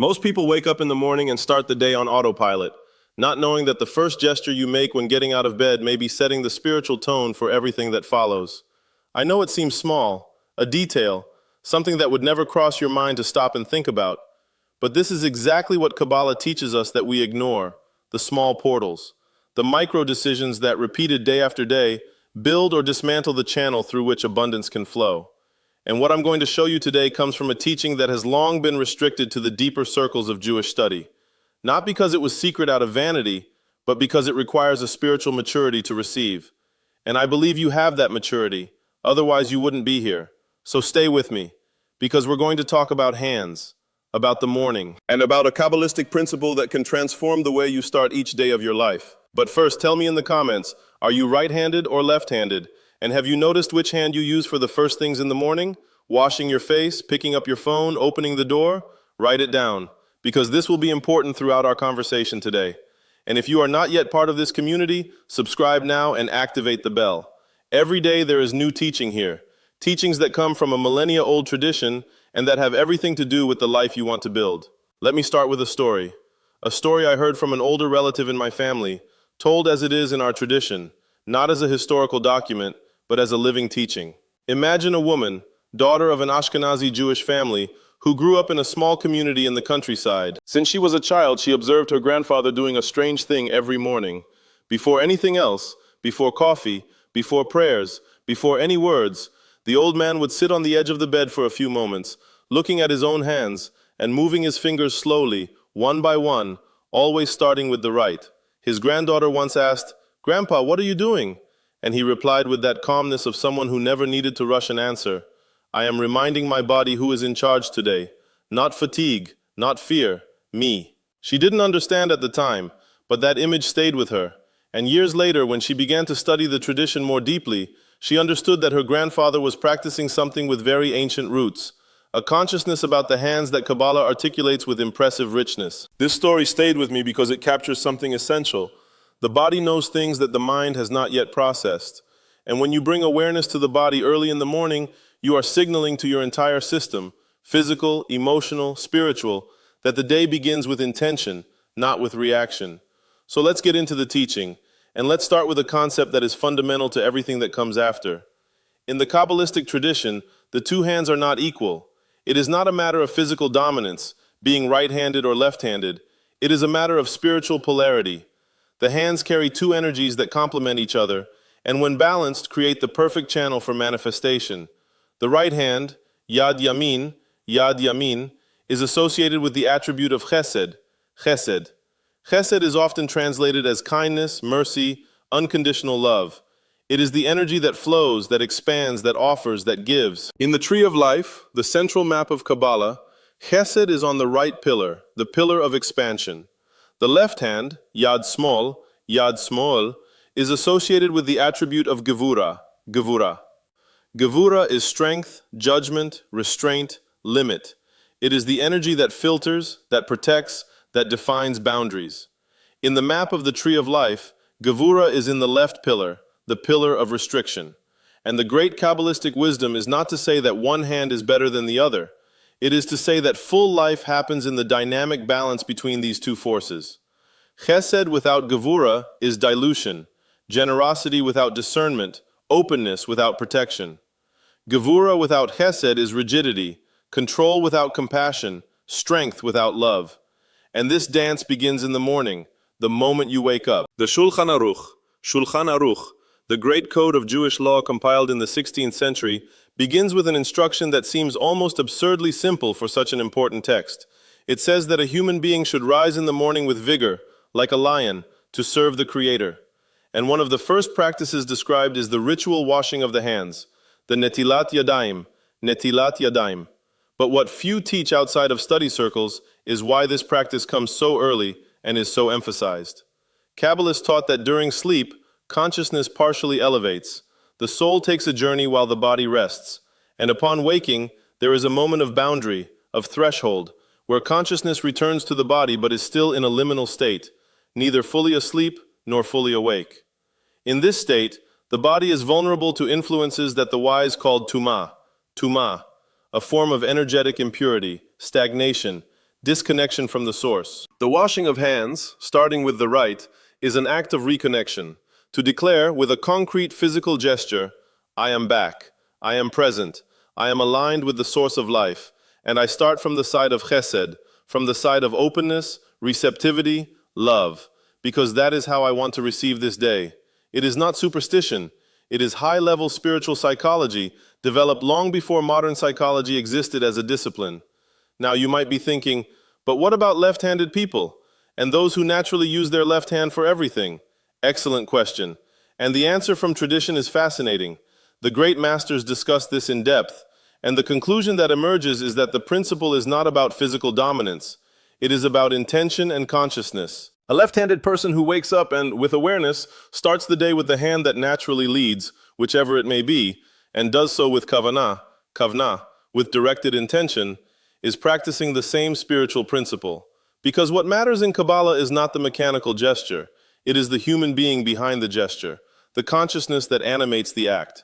Most people wake up in the morning and start the day on autopilot, not knowing that the first gesture you make when getting out of bed may be setting the spiritual tone for everything that follows. I know it seems small, a detail, something that would never cross your mind to stop and think about, but this is exactly what Kabbalah teaches us that we ignore: the small portals, the micro decisions that, repeated day after day, build or dismantle the channel through which abundance can flow. And what I'm going to show you today comes from a teaching that has long been restricted to the deeper circles of Jewish study. Not because it was secret out of vanity, but because it requires a spiritual maturity to receive. And I believe you have that maturity, otherwise you wouldn't be here. So stay with me, because we're going to talk about hands, about the morning, and about a Kabbalistic principle that can transform the way you start each day of your life. But first, tell me in the comments, are you right-handed or left-handed? And have you noticed which hand you use for the first things in the morning? Washing your face, picking up your phone, opening the door? Write it down, because this will be important throughout our conversation today. And if you are not yet part of this community, subscribe now and activate the bell. Every day there is new teaching here, teachings that come from a millennia-old tradition and that have everything to do with the life you want to build. Let me start with a story I heard from an older relative in my family, told as it is in our tradition, not as a historical document, but as a living teaching. Imagine a woman, daughter of an Ashkenazi Jewish family, who grew up in a small community in the countryside. Since she was a child, she observed her grandfather doing a strange thing every morning. Before anything else, before coffee, before prayers, before any words, the old man would sit on the edge of the bed for a few moments, looking at his own hands and moving his fingers slowly, one by one, always starting with the right. His granddaughter once asked, "Grandpa, what are you doing?" And he replied with that calmness of someone who never needed to rush an answer, "I am reminding my body who is in charge today. Not fatigue, not fear, me." She didn't understand at the time, but that image stayed with her. And years later, when she began to study the tradition more deeply, she understood that her grandfather was practicing something with very ancient roots, a consciousness about the hands that Kabbalah articulates with impressive richness. This story stayed with me because it captures something essential. The body knows things that the mind has not yet processed. And when you bring awareness to the body early in the morning, you are signaling to your entire system, physical, emotional, spiritual, that the day begins with intention, not with reaction. So let's get into the teaching, and let's start with a concept that is fundamental to everything that comes after. In the Kabbalistic tradition, the two hands are not equal. It is not a matter of physical dominance, being right-handed or left-handed. It is a matter of spiritual polarity. The hands carry two energies that complement each other, and when balanced, create the perfect channel for manifestation. The right hand, Yad Yamin, is associated with the attribute of Chesed, Chesed. Chesed is often translated as kindness, mercy, unconditional love. It is the energy that flows, that expands, that offers, that gives. In the Tree of Life, the central map of Kabbalah, Chesed is on the right pillar, the pillar of expansion. The left hand, Yad Smol, is associated with the attribute of Gevura, Gevura. Gevura is strength, judgment, restraint, limit. It is the energy that filters, that protects, that defines boundaries. In the map of the Tree of Life, Gevura is in the left pillar, the pillar of restriction. And the great Kabbalistic wisdom is not to say that one hand is better than the other. It is to say that full life happens in the dynamic balance between these two forces. Chesed without Gevura is dilution, generosity without discernment, openness without protection. Gevura without Chesed is rigidity, control without compassion, strength without love. And this dance begins in the morning, the moment you wake up. The Shulchan Aruch, the great code of Jewish law compiled in the 16th century, begins with an instruction that seems almost absurdly simple for such an important text. It says that a human being should rise in the morning with vigor, like a lion, to serve the Creator. And one of the first practices described is the ritual washing of the hands, the Netilat Yadayim. But what few teach outside of study circles is why this practice comes so early and is so emphasized. Kabbalists taught that during sleep, consciousness partially elevates. The soul takes a journey while the body rests. And upon waking, there is a moment of boundary, of threshold, where consciousness returns to the body but is still in a liminal state, neither fully asleep nor fully awake. In this state, the body is vulnerable to influences that the wise called tumah, a form of energetic impurity, stagnation, disconnection from the source. The washing of hands, starting with the right, is an act of reconnection, to declare with a concrete physical gesture, I am back, I am present, I am aligned with the source of life, and I start from the side of chesed, from the side of openness, receptivity, love, because that is how I want to receive this day. It is not superstition, it is high-level spiritual psychology developed long before modern psychology existed as a discipline. Now you might be thinking, but what about left-handed people, and those who naturally use their left hand for everything? Excellent question, and the answer from tradition is fascinating. The great masters discuss this in depth, and the conclusion that emerges is that the principle is not about physical dominance. It is about intention and consciousness. A left-handed person who wakes up and, with awareness, starts the day with the hand that naturally leads, whichever it may be, and does so with kavna, with directed intention, is practicing the same spiritual principle. Because what matters in Kabbalah is not the mechanical gesture, it is the human being behind the gesture, the consciousness that animates the act.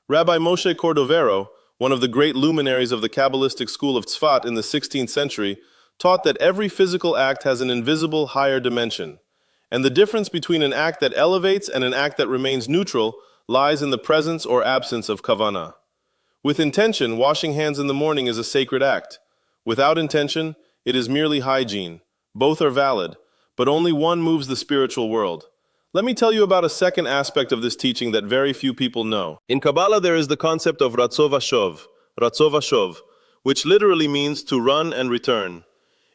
Rabbi Moshe Cordovero, one of the great luminaries of the Kabbalistic school of Tzfat in the 16th century, taught that every physical act has an invisible higher dimension. And the difference between an act that elevates and an act that remains neutral lies in the presence or absence of kavana. With intention, washing hands in the morning is a sacred act. Without intention, it is merely hygiene. Both are valid, but only one moves the spiritual world. Let me tell you about a second aspect of this teaching that very few people know. In Kabbalah, there is the concept of ratzov vashov, which literally means to run and return.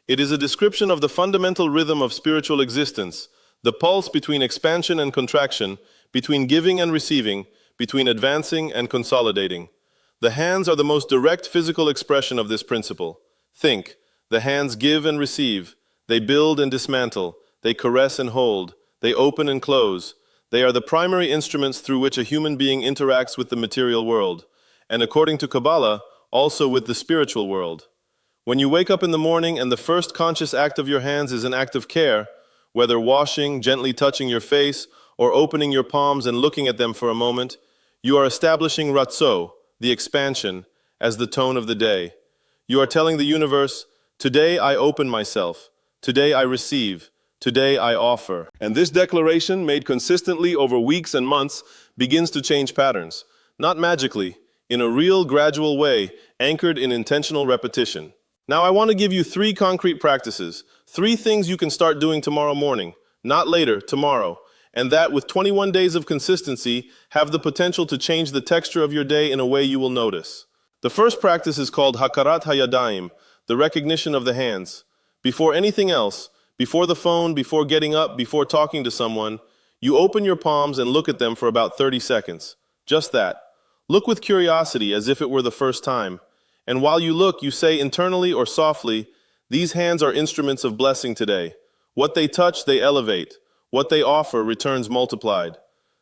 It is a description of the fundamental rhythm of spiritual existence, the pulse between expansion and contraction, between giving and receiving, between advancing and consolidating. The hands are the most direct physical expression of this principle. Think, the hands give and receive, they build and dismantle, they caress and hold, they open and close. They are the primary instruments through which a human being interacts with the material world, and according to Kabbalah, also with the spiritual world. When you wake up in the morning and the first conscious act of your hands is an act of care, whether washing, gently touching your face, or opening your palms and looking at them for a moment, you are establishing ratzo, the expansion, as the tone of the day. You are telling the universe, today I open myself, today I receive, today I offer. And this declaration, made consistently over weeks and months, begins to change patterns, not magically, in a real gradual way, anchored in intentional repetition. Now I want to give you 3 concrete practices, 3 things you can start doing tomorrow morning, not later, tomorrow, and that with 21 days of consistency have the potential to change the texture of your day in a way you will notice. The first practice is called hakarat hayadayim, the recognition of the hands. Before anything else, before the phone, before getting up, before talking to someone, you open your palms and look at them for about 30 seconds. Just that. Look with curiosity as if it were the first time. And while you look, you say internally or softly, these hands are instruments of blessing today. What they touch, they elevate. What they offer returns multiplied.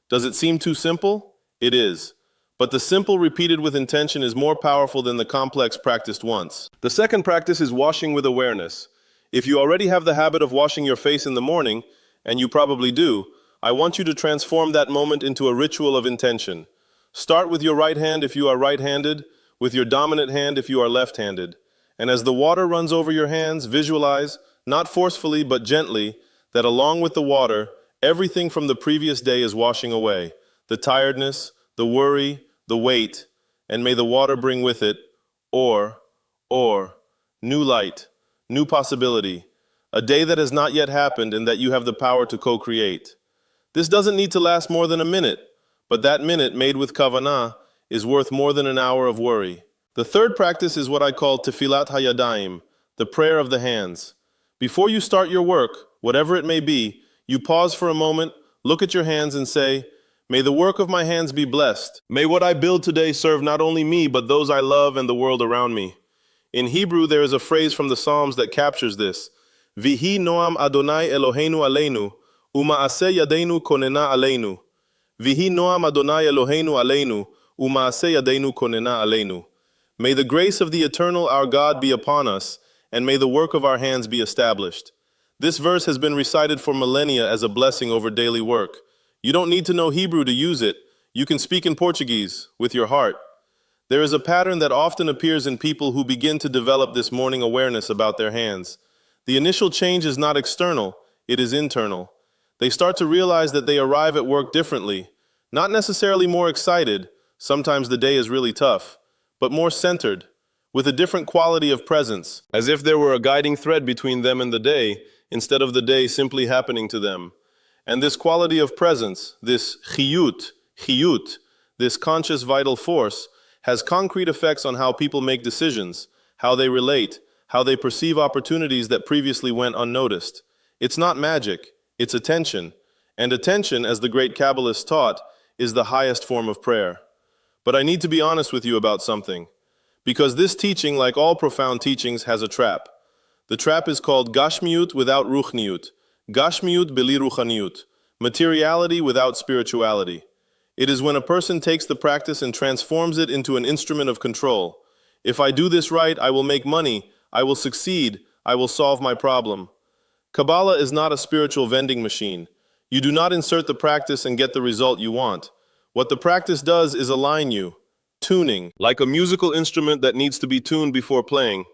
Does it seem too simple? It is. But the simple repeated with intention is more powerful than the complex practiced once. The second practice is washing with awareness. If you already have the habit of washing your face in the morning, and you probably do, I want you to transform that moment into a ritual of intention. Start with your right hand if you are right-handed, with your dominant hand if you are left-handed. And as the water runs over your hands, visualize, not forcefully but gently, that along with the water, everything from the previous day is washing away. The tiredness, the worry, the weight, and may the water bring with it, or, new light, new possibility, a day that has not yet happened and that you have the power to co-create. This doesn't need to last more than a minute, but that minute made with kavanah is worth more than an hour of worry. The third practice is what I call tefilat hayadayim, the prayer of the hands. Before you start your work, whatever it may be, you pause for a moment, look at your hands and say, may the work of my hands be blessed. May what I build today serve not only me, but those I love and the world around me. In Hebrew, there is a phrase from the Psalms that captures this. Vihi noam Adonai Eloheinu aleinu, uma'aseh yadeinu konena aleinu. Vihi noam Adonai Eloheinu aleinu, uma'aseh yadeinu konena aleinu. May the grace of the eternal our God be upon us, and may the work of our hands be established. This verse has been recited for millennia as a blessing over daily work. You don't need to know Hebrew to use it. You can speak in Portuguese, with your heart. There is a pattern that often appears in people who begin to develop this morning awareness about their hands. The initial change is not external, it is internal. They start to realize that they arrive at work differently, not necessarily more excited, sometimes the day is really tough, but more centered, with a different quality of presence, as if there were a guiding thread between them and the day, instead of the day simply happening to them. And this quality of presence, this chiyut, this conscious vital force, has concrete effects on how people make decisions, how they relate, how they perceive opportunities that previously went unnoticed. It's not magic, it's attention. And attention, as the great Kabbalists taught, is the highest form of prayer. But I need to be honest with you about something, because this teaching, like all profound teachings, has a trap. The trap is called gashmiut without ruchniut, gashmiut beli ruchaniut, materiality without spirituality. It is when a person takes the practice and transforms it into an instrument of control. If I do this right, I will make money, I will succeed, I will solve my problem. Kabbalah is not a spiritual vending machine. You do not insert the practice and get the result you want. What the practice does is align you, tuning, like a musical instrument that needs to be tuned before playing.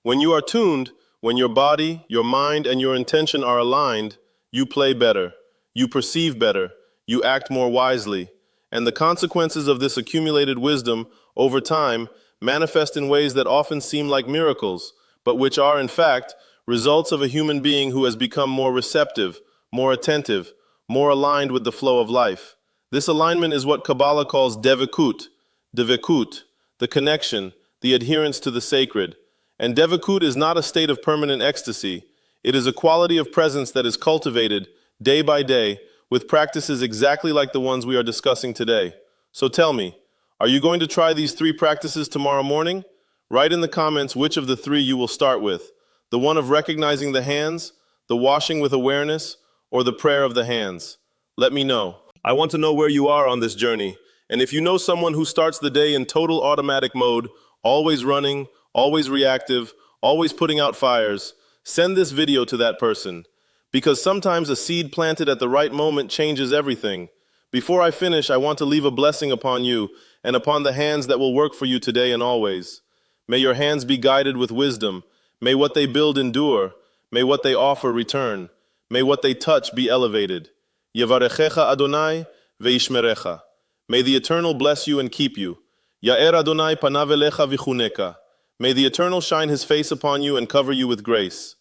When you are tuned, when your body, your mind, and your intention are aligned, you play better, you perceive better, you act more wisely. And the consequences of this accumulated wisdom, over time, manifest in ways that often seem like miracles, but which are, in fact, results of a human being who has become more receptive, more attentive, more aligned with the flow of life. This alignment is what Kabbalah calls devekut, the connection, the adherence to the sacred. And devekut is not a state of permanent ecstasy. It is a quality of presence that is cultivated, day by day, with practices exactly like the ones we are discussing today. So tell me, are you going to try these 3 practices tomorrow morning? Write in the comments which of the 3 you will start with. The one of recognizing the hands, the washing with awareness, or the prayer of the hands. Let me know. I want to know where you are on this journey. And if you know someone who starts the day in total automatic mode, always running, always reactive, always putting out fires, send this video to that person. Because sometimes a seed planted at the right moment changes everything. Before I finish, I want to leave a blessing upon you and upon the hands that will work for you today and always. May your hands be guided with wisdom. May what they build endure. May what they offer return. May what they touch be elevated. Yevarechecha Adonai veishmerecha. May the Eternal bless you and keep you. Ya'er Adonai panav elecha vichuneka. May the Eternal shine his face upon you and cover you with grace.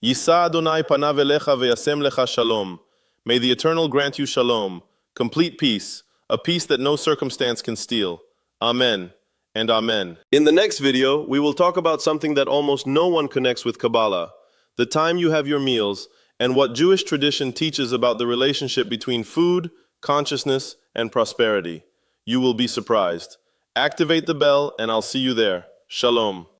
Yisa Adonai panav elecha veyasem lecha shalom. May the Eternal grant you shalom, complete peace, a peace that no circumstance can steal. Amen and amen. In the next video, we will talk about something that almost no one connects with Kabbalah, the time you have your meals, and what Jewish tradition teaches about the relationship between food, consciousness, and prosperity. You will be surprised. Activate the bell, and I'll see you there. Shalom.